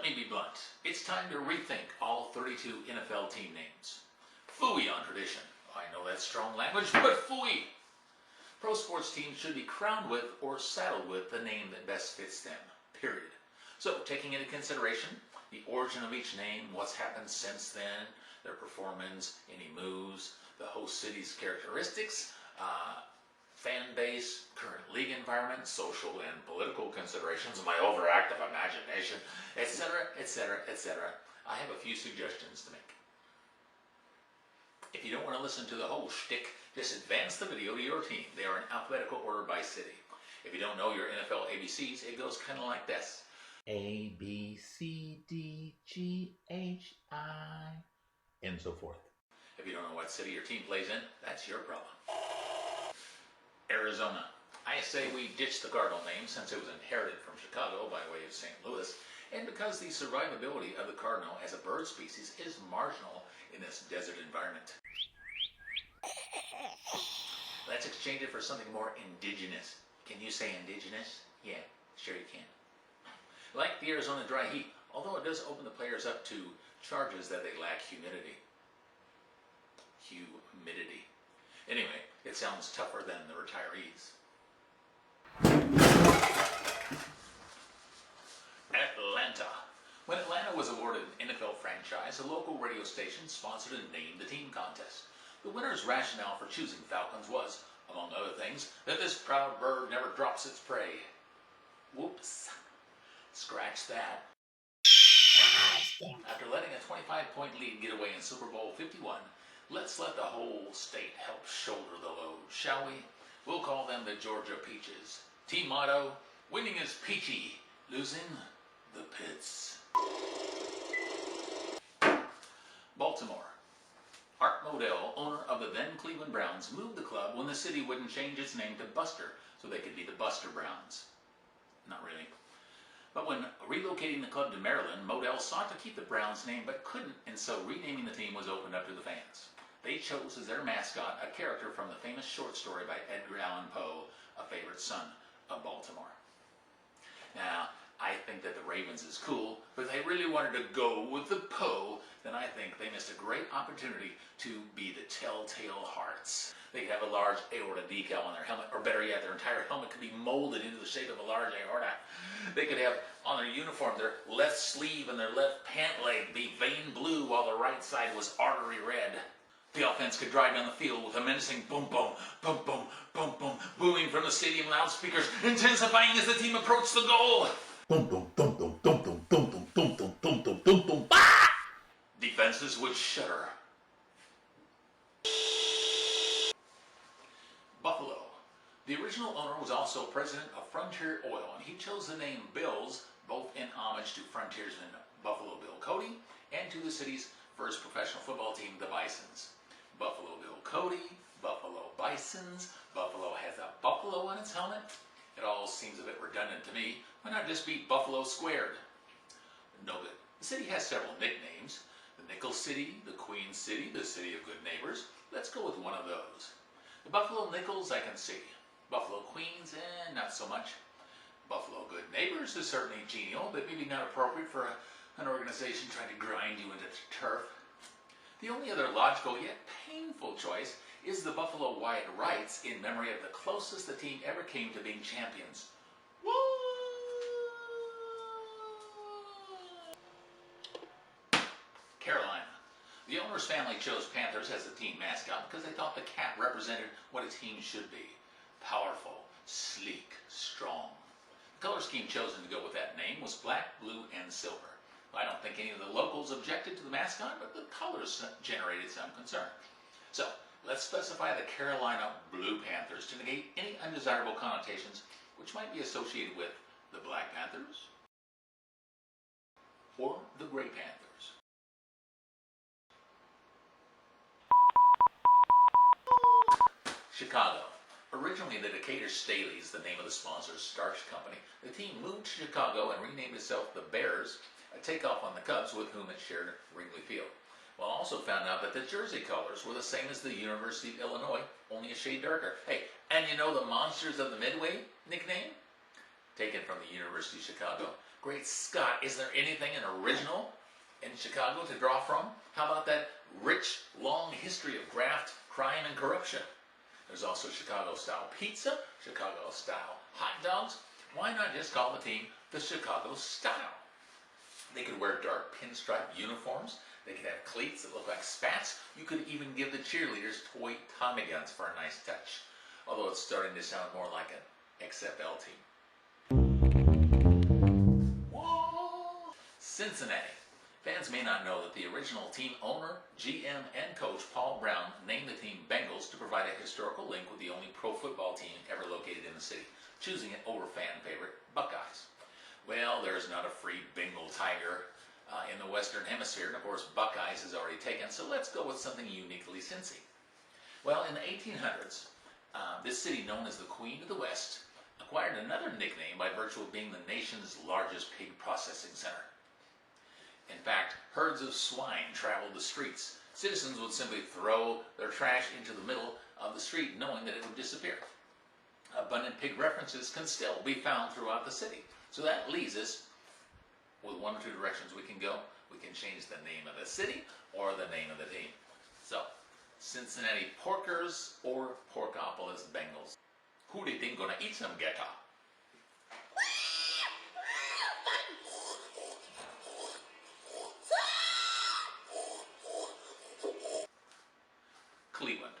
me be blunt. It's time to rethink all 32 NFL team names. Phooey on tradition. I know that's strong language, but phooey! Pro sports teams should be crowned with or saddled with the name that best fits them, period. So, taking into consideration the origin of each name, what's happened since then, their performance, any moves, the host city's characteristics, fan base, current league environment, social and political considerations, my overactive imagination, etc., etc., etc., I have a few suggestions to make. If you don't want to listen to the whole shtick, just advance the video to your team. They are in alphabetical order by city. If you don't know your NFL ABCs, it goes kind of like this. A, B, C, D, G, H, I, and so forth. If you don't know what city your team plays in, that's your problem. Arizona. I say we ditch the Cardinal name since it was inherited from Chicago by way of St. Louis, and because the survivability of the cardinal as a bird species is marginal in this desert environment. Let's exchange it for something more indigenous. Can you say indigenous? Yeah, sure you can. Like the Arizona dry heat, although it does open the players up to charges that they lack humidity. Anyway, it sounds tougher than the retirees. Atlanta. When Atlanta was awarded an NFL franchise, a local radio station sponsored a Name the Team contest. The winner's rationale for choosing Falcons was, among other things, that this proud bird never drops its prey. Whoops. Scratch that. After letting a 25-point lead get away in Super Bowl 51, let's let the whole state help shoulder the load, shall we? We'll call them the Georgia Peaches. Team motto, winning is peachy, losing the pits. Baltimore. Art Modell, owner of the then Cleveland Browns, moved the club when the city wouldn't change its name to Buster, so they could be the Buster Browns. Not really. But when relocating the club to Maryland, Modell sought to keep the Browns name but couldn't, and so renaming the team was opened up to the fans. They chose as their mascot a character from the famous short story by Edgar Allan Poe, A Favorite Son of Baltimore. Now, I think that the Ravens is cool, but if they really wanted to go with the Poe, then I think they missed a great opportunity to be the Telltale Hearts. They could have a large aorta decal on their helmet, or better yet, their entire helmet could be molded into the shape of a large aorta. They could have on their uniform their left sleeve and their left pant leg be vein blue while the right side was artery red. The offense could drive down the field with a menacing boom boom, boom boom, boom boom, booming from the stadium loudspeakers, intensifying as the team approached the goal. Boom boom, boom boom, boom boom, boom boom, boom boom, boom boom, boom boom, bah! Defenses would shudder. Buffalo. The original owner was also president of Frontier Oil, and he chose the name Bills, both in homage to frontiersman Buffalo Bill Cody and to the city's first professional football team, the Bisons. Buffalo Bill Cody, Buffalo Bisons, Buffalo has a buffalo on its helmet. It all seems a bit redundant to me. Why not just be Buffalo squared? No good. The city has several nicknames. The Nickel City, the Queen City, the City of Good Neighbors. Let's go with one of those. The Buffalo Nickels I can see. Buffalo Queens, not so much. Buffalo Good Neighbors is certainly genial, but maybe not appropriate for an organization trying to grind you into turf. The only other logical yet painful choice is the Buffalo Wyatt Rights in memory of the closest the team ever came to being champions. Woo! Carolina. The owner's family chose Panthers as the team mascot because they thought the cat represented what a team should be. Powerful, sleek, strong. The color scheme chosen to go with that name was black, blue, and silver. I don't think any of the locals objected to the mascot, but the colors generated some concern. So, let's specify the Carolina Blue Panthers to negate any undesirable connotations which might be associated with the Black Panthers or the Gray Panthers. Chicago. Originally, the Decatur Staleys, the name of the sponsor's starch company, the team moved to Chicago and renamed itself the Bears, a takeoff on the Cubs with whom it shared Wrigley Field. Well, I also found out that the jersey colors were the same as the University of Illinois, only a shade darker. Hey, and you know the Monsters of the Midway nickname? Take taken from the University of Chicago. Great Scott, is there anything original in Chicago to draw from? How about that rich, long history of graft, crime, and corruption? There's also Chicago-style pizza, Chicago-style hot dogs. Why not just call the team the Chicago Style? They could wear dark pinstripe uniforms. They could have cleats that look like spats. You could even give the cheerleaders toy Tommy guns for a nice touch. Although it's starting to sound more like an XFL team. Whoa! Cincinnati. Fans may not know that the original team owner, GM, and coach Paul Brown named the team Bengals to provide a historical link with the only pro football team ever located in the city, choosing it over fan favorite Buckeyes. Well, there's not a free Bengal tiger in the Western Hemisphere, and of course Buckeyes is already taken, so let's go with something uniquely Cincy. Well, in the 1800s, this city known as the Queen of the West acquired another nickname by virtue of being the nation's largest pig processing center. In fact, herds of swine traveled the streets. Citizens would simply throw their trash into the middle of the street knowing that it would disappear. Abundant pig references can still be found throughout the city. So that leaves us with one or two directions we can go. We can change the name of the city or the name of the team. So, Cincinnati Porkers or Porkopolis Bengals. Who do you think gonna eat some ghetto? Cleveland.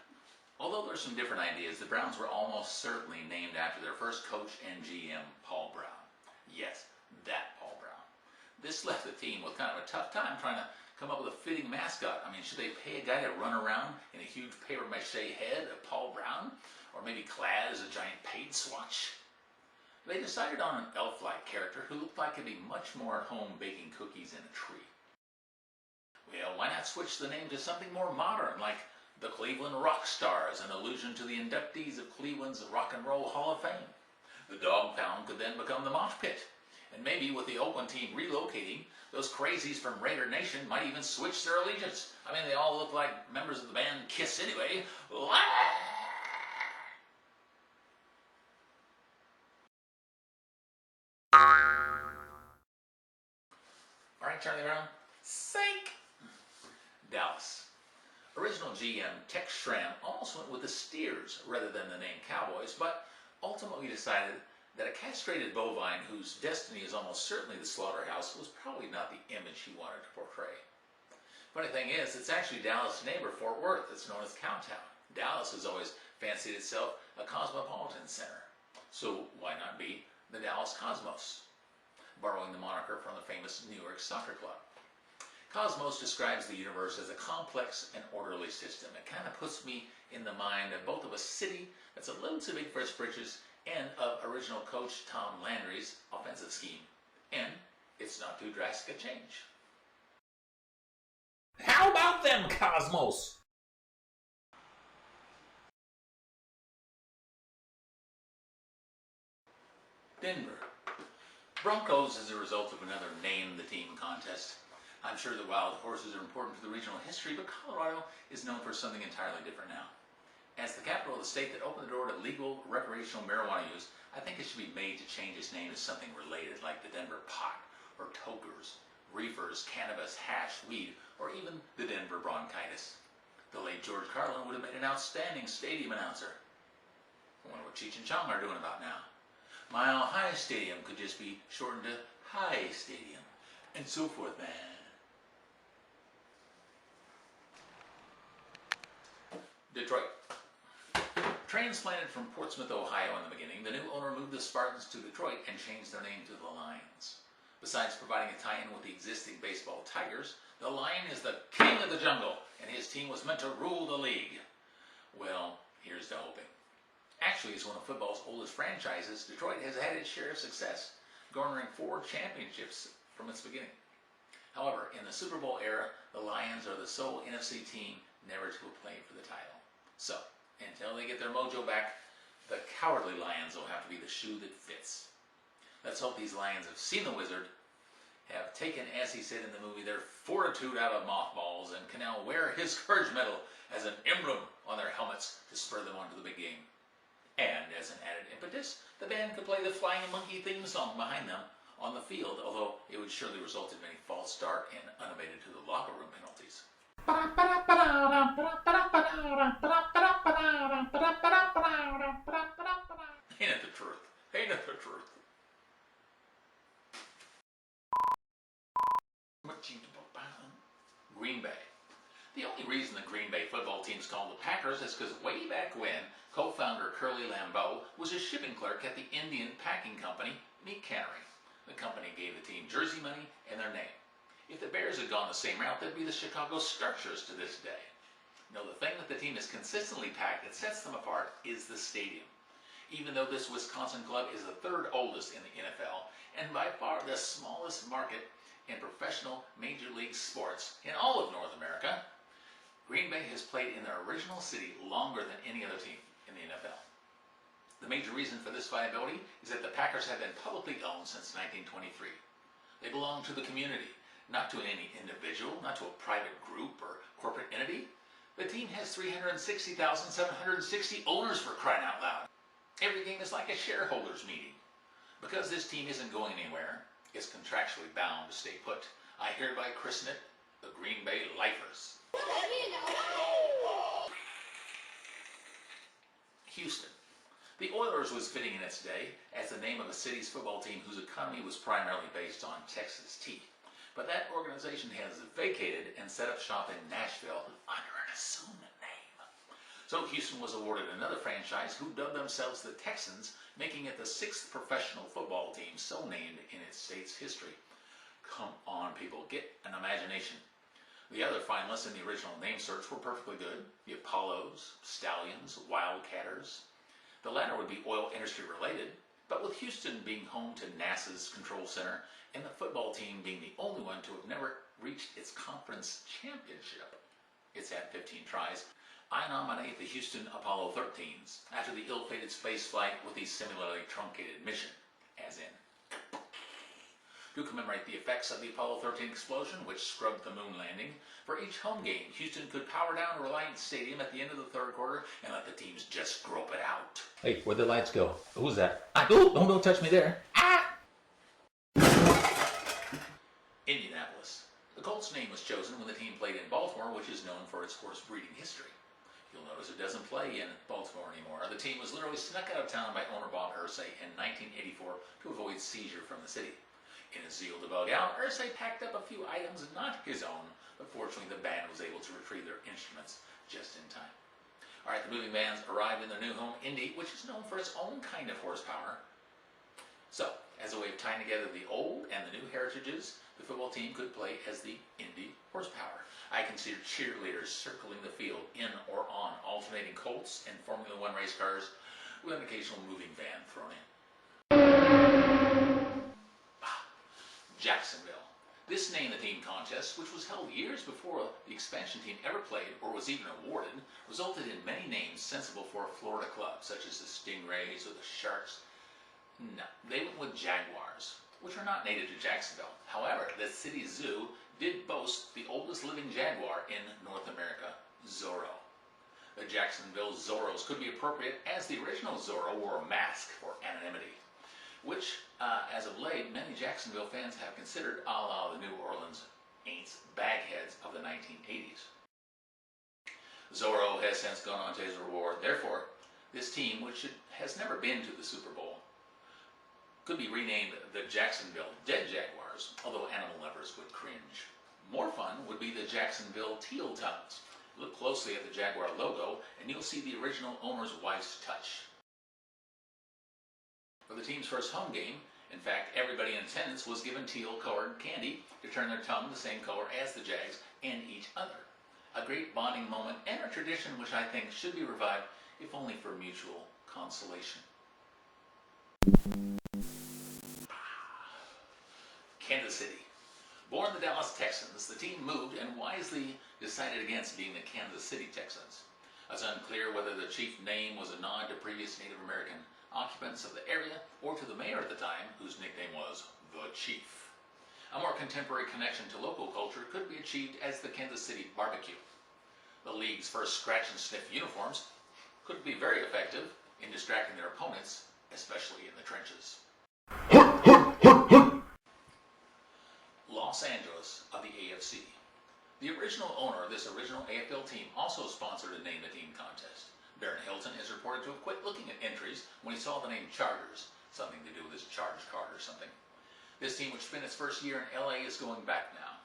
Although there's some different ideas, the Browns were almost certainly named after their first coach and GM, Paul Brown. Yes, that Paul Brown. This left the team with kind of a tough time trying to come up with a fitting mascot. I mean, should they pay a guy to run around in a huge papier-mâché head of Paul Brown? Or maybe clad as a giant paint swatch? They decided on an elf-like character who looked like he'd be much more at home baking cookies in a tree. Well, why not switch the name to something more modern, like the Cleveland Rock Stars, an allusion to the inductees of Cleveland's Rock and Roll Hall of Fame. The dog pound could then become the mosh pit. And maybe with the Oakland team relocating, those crazies from Raider Nation might even switch their allegiance. I mean, they all look like members of the band Kiss anyway. All right, Charlie Brown. Psych! Dallas. Original GM Tex Schramm almost went with the Steers rather than the name Cowboys, but ultimately decided that a castrated bovine whose destiny is almost certainly the slaughterhouse was probably not the image he wanted to portray. Funny thing is, it's actually Dallas' neighbor, Fort Worth, that's known as Cowtown. Dallas has always fancied itself a cosmopolitan center, so why not be the Dallas Cosmos, borrowing the moniker from the famous New York Soccer Club. Cosmos describes the universe as a complex and orderly system. It kind of puts me in the mind of both of a city that's a little too big for its britches and of original coach Tom Landry's offensive scheme. And it's not too drastic a change. How about them Cosmos? Denver. Broncos is a result of another name the team contest. I'm sure the wild horses are important to the regional history, but Colorado is known for something entirely different now. As the capital of the state that opened the door to legal recreational marijuana use, I think it should be made to change its name to something related, like the Denver Pot, or Tokers, Reefers, Cannabis, Hash, Weed, or even the Denver Bronchitis. The late George Carlin would have made an outstanding stadium announcer. I wonder what Cheech and Chong are doing about now. Mile High Stadium could just be shortened to High Stadium, and so forth, man. Detroit. Transplanted from Portsmouth, Ohio in the beginning, the new owner moved the Spartans to Detroit and changed their name to the Lions. Besides providing a tie-in with the existing baseball Tigers, the Lion is the king of the jungle, and his team was meant to rule the league. Well, here's to hoping. Actually, as one of football's oldest franchises, Detroit has had its share of success, garnering 4 championships from its beginning. However, in the Super Bowl era, the Lions are the sole NFC team never to have played for the title. So, until they get their mojo back, the cowardly Lions will have to be the shoe that fits. Let's hope these Lions have seen the wizard, have taken, as he said in the movie, their fortitude out of mothballs, and can now wear his courage medal as an emblem on their helmets to spur them on to the big game. And as an added impetus, the band could play the Flying Monkey theme song behind them on the field, although it would surely result in many false start and unabated to the locker room penalties. Ain't it the truth? Ain't it the truth? Green Bay. The only reason the Green Bay football team is called the Packers is because way back when, co-founder Curly Lambeau was a shipping clerk at the Indian packing company, Meat Cannery. The company gave the team jersey money and their name. If the Bears had gone the same route, they'd be the Chicago Starchers to this day. No, the thing that the team is consistently packed that sets them apart is the stadium. Even though this Wisconsin club is the third oldest in the NFL and by far the smallest market in professional major league sports in all of North America, Green Bay has played in their original city longer than any other team in the NFL. The major reason for this viability is that the Packers have been publicly owned since 1923. They belong to the community, not to any individual, not to a private group or corporate entity. The team has 360,760 owners, for crying out loud. Every game is like a shareholders meeting. Because this team isn't going anywhere, it's contractually bound to stay put. I hereby christen it the Green Bay Lifers. Houston. The Oilers was fitting in its day as the name of a city's football team whose economy was primarily based on Texas tea. But that organization has vacated and set up shop in Nashville under an assumed name. So Houston was awarded another franchise who dubbed themselves the Texans, making it the 6th professional football team so named in its state's history. Come on, people, get an imagination. The other finalists in the original name search were perfectly good. The Apollos, Stallions, Wildcatters. The latter would be oil industry related, but with Houston being home to NASA's control center and the football team being the only one to have never reached its conference championship, it's had 15 tries, I nominate the Houston Apollo 13s after the ill-fated space flight with the similarly truncated mission, as in. To commemorate the effects of the Apollo 13 explosion, which scrubbed the moon landing, for each home game, Houston could power down Reliance Stadium at the end of the third quarter and let the teams just grope it out. Hey, where'd the lights go? Who's that? Don't touch me there. Indianapolis. The Colts name was chosen when the team played in Baltimore, which is known for its horse breeding history. You'll notice it doesn't play in Baltimore anymore. The team was literally snuck out of town by owner Bob Irsay in 1984 to avoid seizure from the city. In his zeal to bug out, Irsay packed up a few items not his own, but fortunately the band was able to retrieve their instruments just in time. Alright, the moving bands arrived in their new home, Indy, which is known for its own kind of horsepower. So, as a way of tying together the old and the new heritages, the football team could play as the Indy horsepower. I can see cheerleaders circling the field in or on alternating Colts and Formula One race cars with an occasional moving van thrown in. Jacksonville. This name the team contest, which was held years before the expansion team ever played or was even awarded, resulted in many names sensible for a Florida club, such as the Stingrays or the Sharks. No, they went with Jaguars, which are not native to Jacksonville. However, the city zoo did boast the oldest living jaguar in North America, Zorro. The Jacksonville Zorros could be appropriate as the original Zorro wore a mask for anonymity, which, as of late, many Jacksonville fans have considered a la the New Orleans Aints bagheads of the 1980s. Zorro has since gone on to his reward. Therefore, this team, which has never been to the Super Bowl, could be renamed the Jacksonville Dead Jaguars, although animal lovers would cringe. More fun would be the Jacksonville Teal Tongues. Look closely at the Jaguar logo, and you'll see the original owner's wife's touch. For the team's first home game, in fact, everybody in attendance was given teal-colored candy to turn their tongue the same color as the Jags and each other. A great bonding moment and a tradition which I think should be revived, if only for mutual consolation. Kansas City. Born the Dallas Texans, the team moved and wisely decided against being the Kansas City Texans. It's unclear whether the chief name was a nod to previous Native American occupants of the area or to the mayor at the time, whose nickname was the Chief. A more contemporary connection to local culture could be achieved as the Kansas City Barbecue. The league's first scratch and sniff uniforms could be very effective, in distracting their opponents, especially in the trenches. Los Angeles of the AFC. The original owner of this original AFL team also sponsored a Name the Team contest. Baron Hilton is reported to have quit looking at entries when he saw the name Chargers, something to do with his charge card or something. This team, which spent its first year in LA, is going back now.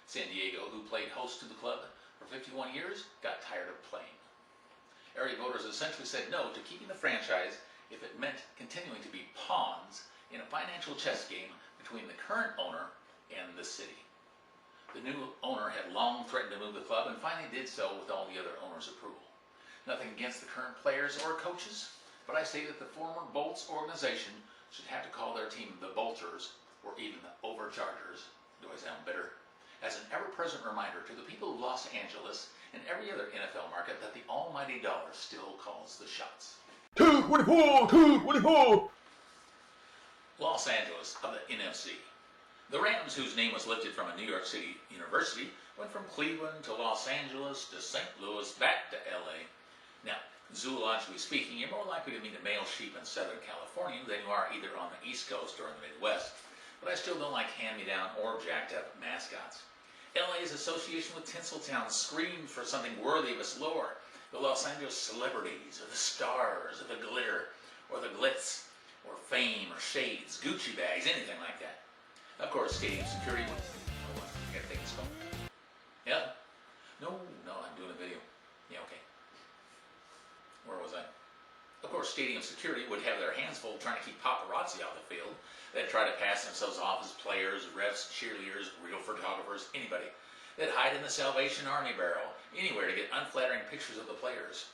San Diego, who played host to the club for 51 years, got tired of playing. Area voters essentially said no to keeping the franchise if it meant continuing to be pawns in a financial chess game between the current owner and the city. The new owner had long threatened to move the club and finally did so with all the other owners' approval. Nothing against the current players or coaches, but I say that the former Bolts organization should have to call their team the Bolters or even the Overchargers. Do I sound bitter? As an ever-present reminder to the people of Los Angeles and every other NFL market that the almighty dollar still calls the shots. 224, 224. Los Angeles of the NFC. The Rams, whose name was lifted from a New York City university, went from Cleveland to Los Angeles to St. Louis back to LA. Now, zoologically speaking, you're more likely to meet a male sheep in Southern California than you are either on the East Coast or in the Midwest. But I still don't like hand-me-down or jacked-up mascots. LA's association with Tinseltown screamed for something worthy of its lore. The Los Angeles celebrities, or the stars, or the glitter, or the glitz, or fame, or shades, Gucci bags, anything like that. Of course, stadium security would... Oh, I gotta take this phone. Yeah? No, I'm doing a video. Yeah, okay. Where was I? Of course, stadium security would have their hands full trying to keep paparazzi out of the field. They'd try to pass themselves off as players, refs, cheerleaders, real photographers, anybody. They'd hide in the Salvation Army barrel, anywhere to get unflattering pictures of the players.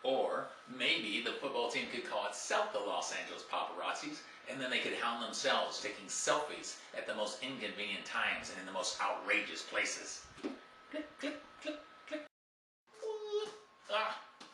Or maybe the football team could call itself the Los Angeles Paparazzis, and then they could hound themselves taking selfies at the most inconvenient times and in the most outrageous places. Click, click, click, click.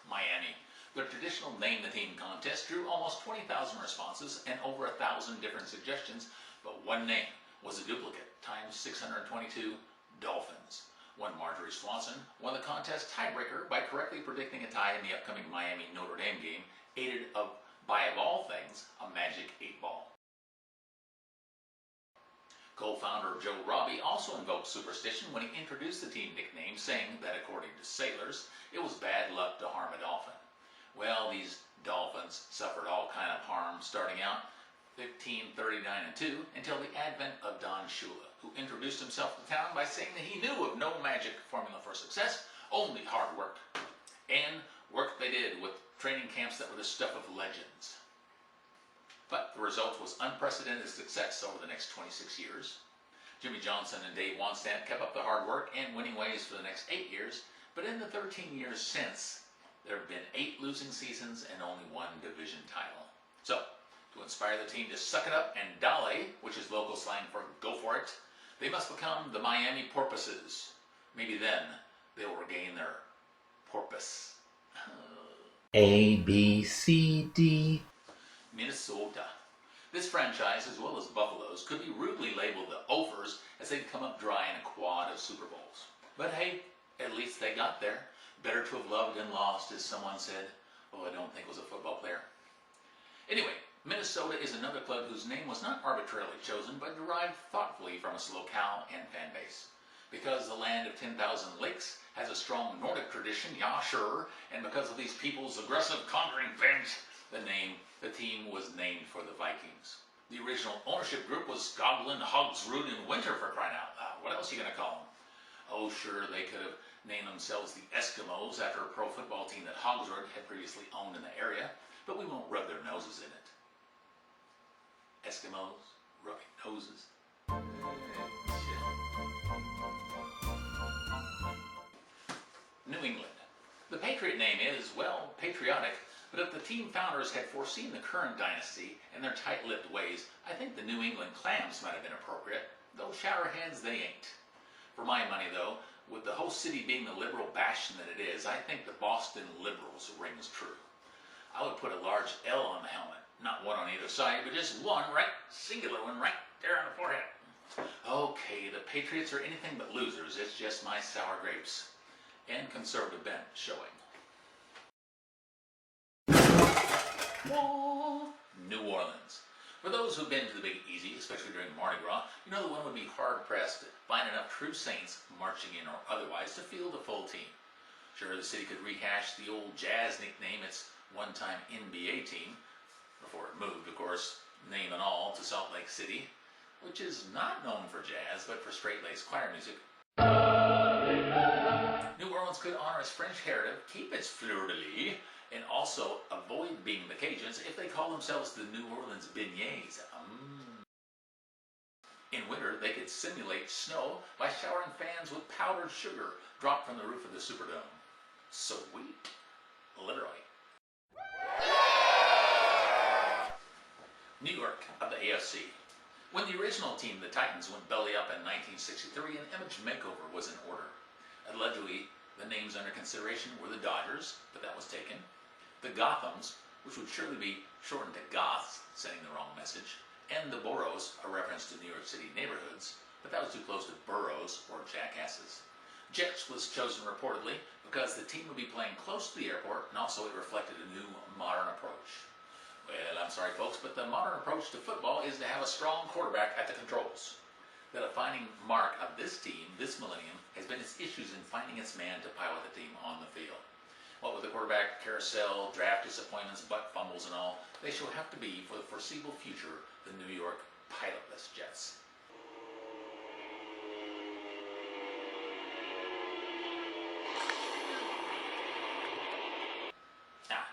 Miami. Their traditional Name the Team contest drew almost 20,000 responses and over 1,000 different suggestions, but one name was a duplicate, times 622 Dolphins. One Marjorie Swanson won the contest tiebreaker by correctly predicting a tie in the upcoming Miami-Notre Dame game, aided by, of all things, a magic 8-ball. Co-founder Joe Robbie also invoked superstition when he introduced the team nickname, saying that according to sailors, it was bad luck to harm a dolphin. Well, these dolphins suffered all kind of harm starting out 1539-2 until the advent of Don Shula, who introduced himself to town by saying that he knew of no magic formula for success, only hard work. And work they did with training camps that were the stuff of legends. But the result was unprecedented success over the next 26 years. Jimmy Johnson and Dave Wannstedt kept up the hard work and winning ways for the next 8 years, but in the 13 years since, there have been 8 losing seasons and only 1 division title. So, to inspire the team to suck it up and dale, which is local slang for go for it, they must become the Miami Porpoises. Maybe then they will regain their porpoise. A, B, C, D. Minnesota. This franchise, as well as Buffalo's, could be rudely labeled the Ophers as they'd come up dry in a quad of Super Bowls. But hey, at least they got there. Better to have loved and lost, as someone said. Oh, I don't think it was a football player. Anyway, Minnesota is another club whose name was not arbitrarily chosen, but derived thoughtfully from its locale and fan base. Because the land of 10,000 lakes has a strong Nordic tradition, yeah, sure, and because of these people's aggressive conquering bent, the team was named for the Vikings. The original ownership group was Skoglund, Hogsrud, and Winter, for crying out loud. What else are you going to call them? Oh, sure, they could have named themselves the Eskimos after a pro football team that Hogsrud had previously owned in the area, but we won't rub their noses in it. Eskimos, rubbing noses. New England. The Patriot name is, well, patriotic, but if the team founders had foreseen the current dynasty and their tight-lipped ways, I think the New England Clams might have been appropriate, though showerheads they ain't. For my money, though, with the host city being the liberal bastion that it is, I think the Boston Liberals rings true. I would put a large L on the helmet, not one on either side, but just one, right, singular one, right there on the forehead. Okay, the Patriots are anything but losers. It's just my sour grapes and conservative bent showing. New Orleans. For those who've been to the Big Easy, especially during Mardi Gras, you know that one would be hard-pressed to find enough true saints marching in or otherwise to field a full team. Sure, the city could rehash the old Jazz nickname its one-time NBA team, before it moved, of course, name and all, to Salt Lake City, which is not known for jazz, but for straight-laced choir music. New Orleans could honor its French heritage, keep its fleur-de-lis, and also avoid being the Cajuns if they call themselves the New Orleans Beignets. In winter, they could simulate snow by showering fans with powdered sugar dropped from the roof of the Superdome. Sweet. Literally. New York of the AFC. When the original team, the Titans, went belly up in 1963, an image makeover was in order. Allegedly, the names under consideration were the Dodgers, but that was taken. The Gothams, which would surely be shortened to Goths, sending the wrong message, and the Boroughs, a reference to New York City neighborhoods, but that was too close to boroughs or jackasses. Jets was chosen reportedly because the team would be playing close to the airport, and also it reflected a new, modern approach. Well, I'm sorry folks, but the modern approach to football is to have a strong quarterback at the controls. The defining mark of this team, this millennium, has been its issues in finding its man to pilot the team on the field. What with the quarterback carousel, draft disappointments, butt fumbles and all, they shall have to be, for the foreseeable future, the New York pilotless Jets.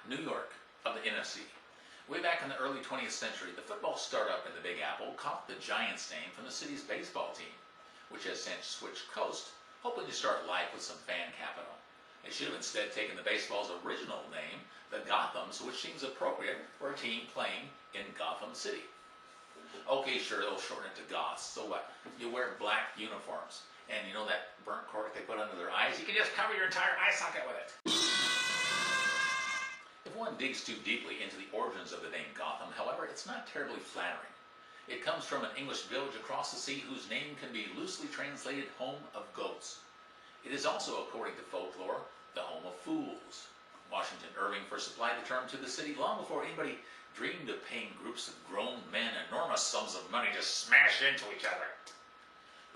New York of the NFC. Way back in the early 20th century, the football startup in the Big Apple copped the Giants name from the city's baseball team, which has since switched coast, hoping to start life with some fan capital. They should have instead taken the baseball's original name, the Gothams, which seems appropriate for a team playing in Gotham City. Okay, sure, they'll shorten it to Goths, so what? You wear black uniforms, and you know that burnt cork they put under their eyes? You can just cover your entire eye socket with it. If one digs too deeply into the origins of the name Gotham, however, it's not terribly flattering. It comes from an English village across the sea whose name can be loosely translated home of goats. It is also, according to folklore, the home of fools. Washington Irving first supplied the term to the city long before anybody dreamed of paying groups of grown men enormous sums of money to smash into each other.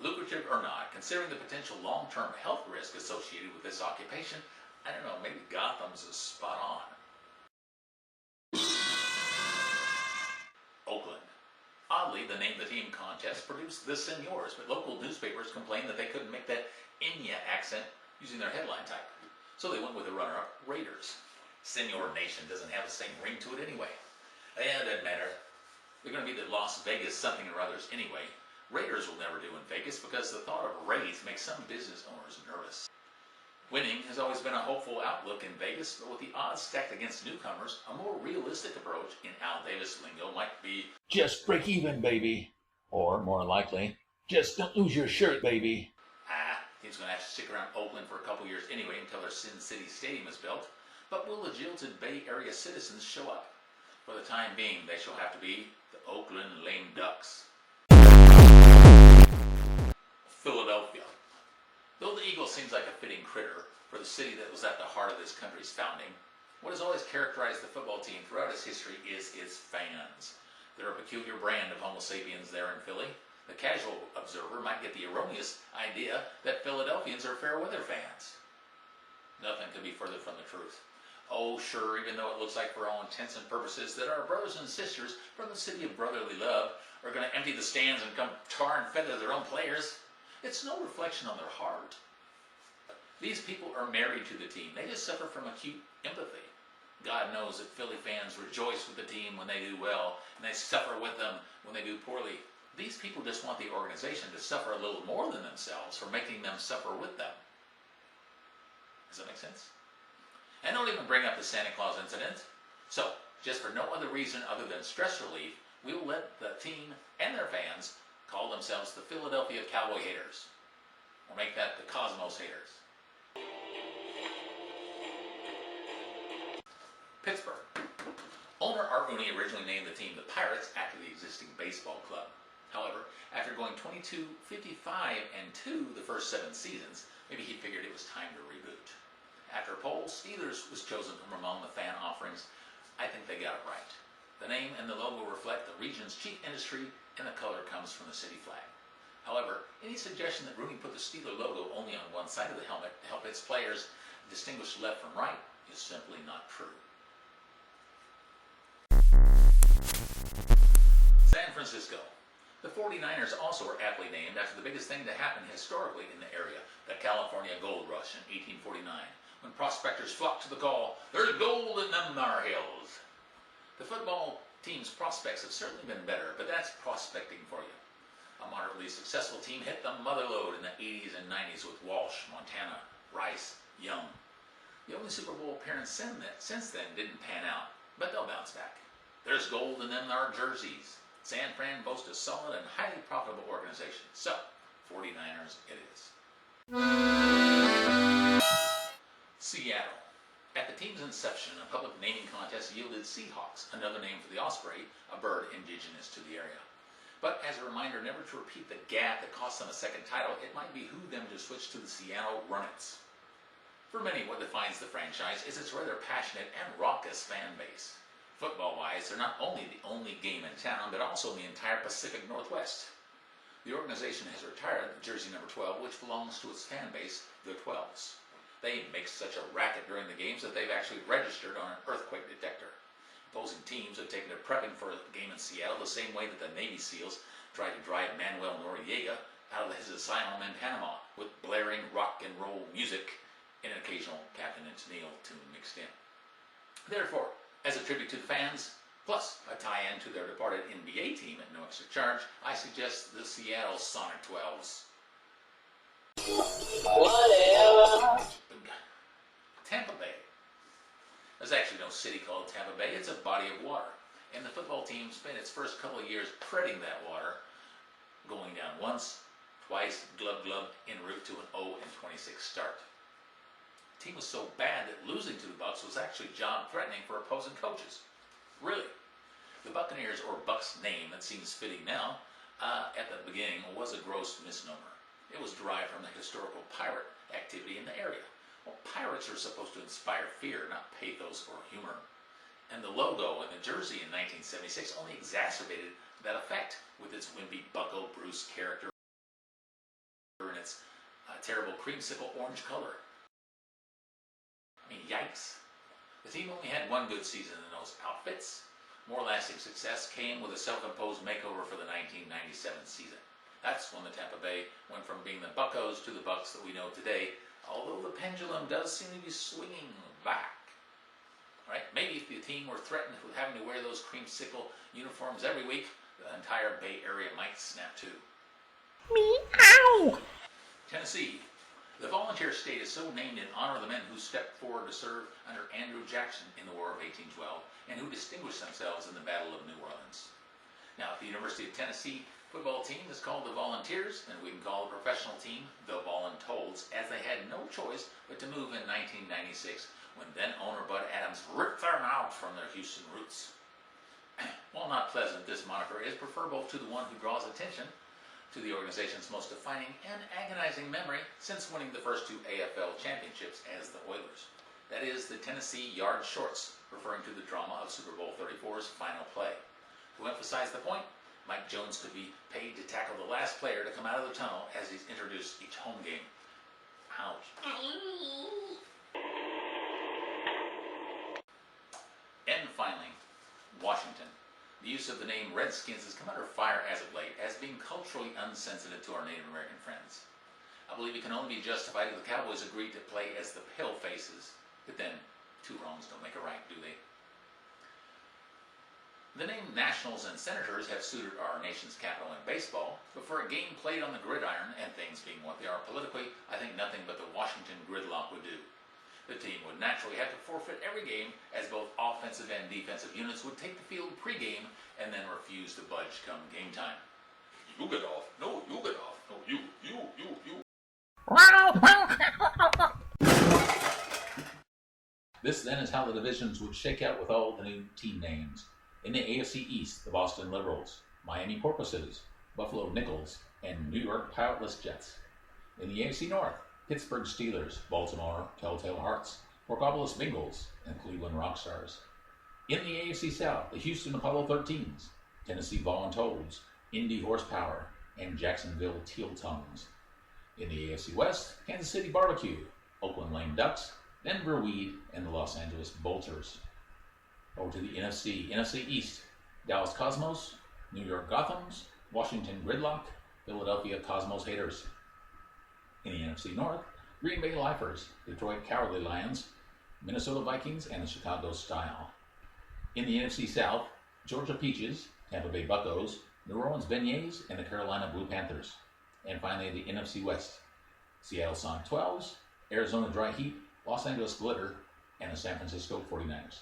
Lucrative or not, considering the potential long-term health risk associated with this occupation, I don't know, maybe Gotham's is spot on. Oakland. Oddly, the Name the Team contest produced the Seniors, but local newspapers complained that they couldn't make that Enya accent using their headline type. So they went with the runner-up, Raiders. Senior Nation doesn't have the same ring to it anyway. Yeah, it doesn't matter. They're going to be the Las Vegas something or others anyway. Raiders will never do in Vegas because the thought of raids makes some business owners nervous. Winning has always been a hopeful outlook in Vegas, but with the odds stacked against newcomers, a more realistic approach, in Al Davis lingo, might be just break even, baby. Or, more likely, just don't lose your shirt, baby. Team's going to have to stick around Oakland for a couple years anyway until their Sin City Stadium is built. But will the jilted Bay Area citizens show up? For the time being, they shall have to be the Oakland Lame Ducks. Philadelphia. Though the Eagle seems like a fitting critter for the city that was at the heart of this country's founding, what has always characterized the football team throughout its history is its fans. They're a peculiar brand of Homo sapiens there in Philly. The casual observer might get the erroneous idea that Philadelphians are fair weather fans. Nothing could be further from the truth. Oh, sure, even though it looks like for all intents and purposes that our brothers and sisters from the city of brotherly love are going to empty the stands and come tar and feather their own players, it's no reflection on their heart. These people are married to the team. They just suffer from acute empathy. God knows that Philly fans rejoice with the team when they do well, and they suffer with them when they do poorly. These people just want the organization to suffer a little more than themselves for making them suffer with them. Does that make sense? And don't even bring up the Santa Claus incident. So, just for no other reason other than stress relief, we will let the team and their fans call themselves the Philadelphia Cowboy Haters. Or make that the Cosmos Haters. Pittsburgh. Owner Art Rooney originally named the team the Pirates after the existing baseball club. However, after going 22, 55, and 2 the first 7 seasons, maybe he figured it was time to reboot. After a poll, Steelers was chosen from among the fan offerings I think they got it right. The name and the logo reflect the region's chief industry, and the color comes from the city flag. However, any suggestion that Rooney put the Steeler logo only on one side of the helmet to help its players distinguish left from right is simply not true. San Francisco. The 49ers also are aptly named after the biggest thing to happen historically in the area, the California Gold Rush in 1849, when prospectors flocked to the call, "There's gold in them thar hills." The football team's prospects have certainly been better, but that's prospecting for you. A moderately successful team hit the mother lode in the 80s and 90s with Walsh, Montana, Rice, Young. The only Super Bowl appearance since then didn't pan out, but they'll bounce back. There's gold in them thar jerseys. San Fran boasts a solid and highly profitable organization. So, 49ers it is. Seattle. At the team's inception, a public naming contest yielded Seahawks, another name for the osprey, a bird indigenous to the area. But as a reminder never to repeat the gap that cost them a second title, it might behoove them to switch to the Seattle Runnets. For many, what defines the franchise is its rather passionate and raucous fan base. Football-wise, they're not only the only game in town, but also in the entire Pacific Northwest. The organization has retired jersey number 12, which belongs to its fan base, the 12s. They make such a racket during the games that they've actually registered on an earthquake detector. Opposing teams have taken to prepping for a game in Seattle the same way that the Navy SEALs tried to drive Manuel Noriega out of his asylum in Panama with blaring rock and roll music and an occasional Captain and Tennille tune mixed in. Therefore, as a tribute to the fans, plus a tie-in to their departed NBA team at no extra charge, I suggest the Seattle Sonic 12s. Whatever. Tampa Bay. There's actually no city called Tampa Bay. It's a body of water. And the football team spent its first couple of years treading that water, going down once, twice, glub glub, en route to an 0-26 start. The team was so bad that losing to the Bucs was actually job-threatening for opposing coaches. Really. The Buccaneers, or Bucs name that seems fitting now, at the beginning was a gross misnomer. It was derived from the historical pirate activity in the area. Well, pirates are supposed to inspire fear, not pathos or humor. And the logo and the jersey in 1976 only exacerbated that effect with its wimpy Bucko Bruce character and its terrible creamsicle orange color. I mean, yikes. The team only had one good season in those outfits. More lasting success came with a self-imposed makeover for the 1997 season. That's when the Tampa Bay went from being the Buccos to the Bucs that we know today, although the pendulum does seem to be swinging back. Right? Maybe if the team were threatened with having to wear those creamsicle uniforms every week, the entire Bay Area might snap too. Meow! Tennessee. The volunteer state is so named in honor of the men who stepped forward to serve under Andrew Jackson in the War of 1812 and who distinguished themselves in the Battle of New Orleans. Now, at the University of Tennessee, football team is called the Volunteers, and we can call the professional team the Voluntoles, as they had no choice but to move in 1996 when then-owner Bud Adams ripped them out from their Houston roots. While not pleasant, this moniker is preferable to the one who draws attention to the organization's most defining and agonizing memory since winning the first two AFL championships as the Oilers. That is, the Tennessee Yard Shorts, referring to the drama of Super Bowl 34's final play. To emphasize the point, Mike Jones could be paid to tackle the last player to come out of the tunnel as he's introduced each home game. Ouch. And finally, Washington. The use of the name Redskins has come under fire as of late as being culturally unsensitive to our Native American friends. I believe it can only be justified if the Cowboys agreed to play as the Pale Faces, but then two wrongs don't make a right, do they? The name Nationals and Senators have suited our nation's capital in baseball, but for a game played on the gridiron, and things being what they are politically, I think nothing but the Washington gridlock would do. The team would naturally have to forfeit every game, as both offensive and defensive units would take the field pregame and then refuse to budge come game time. You get off. No, you get off. No, you. This then is how the divisions would shake out with all the new team names. In the AFC East, the Boston Liberals, Miami Porpoises, Buffalo Nickels, and New York Pilotless Jets. In the AFC North, Pittsburgh Steelers, Baltimore Telltale Hearts, Porkopolis Bengals, and Cleveland Rockstars. In the AFC South, the Houston Apollo 13s, Tennessee Voluntoads, Indy Horsepower, and Jacksonville Teal Tongues. In the AFC West, Kansas City Barbecue, Oakland Lame Ducks, Denver Weed, and the Los Angeles Bolters. Over to the NFC East, Dallas Cosmos, New York Gothams, Washington Gridlock, Philadelphia Cosmos Haters. In the NFC North, Green Bay Lifers, Detroit Cowardly Lions, Minnesota Vikings, and the Chicago Style. In the NFC South, Georgia Peaches, Tampa Bay Buccos, New Orleans Beignets, and the Carolina Blue Panthers. And finally, the NFC West, Seattle Sonic 12s, Arizona Dry Heat, Los Angeles Glitter, and the San Francisco 49ers.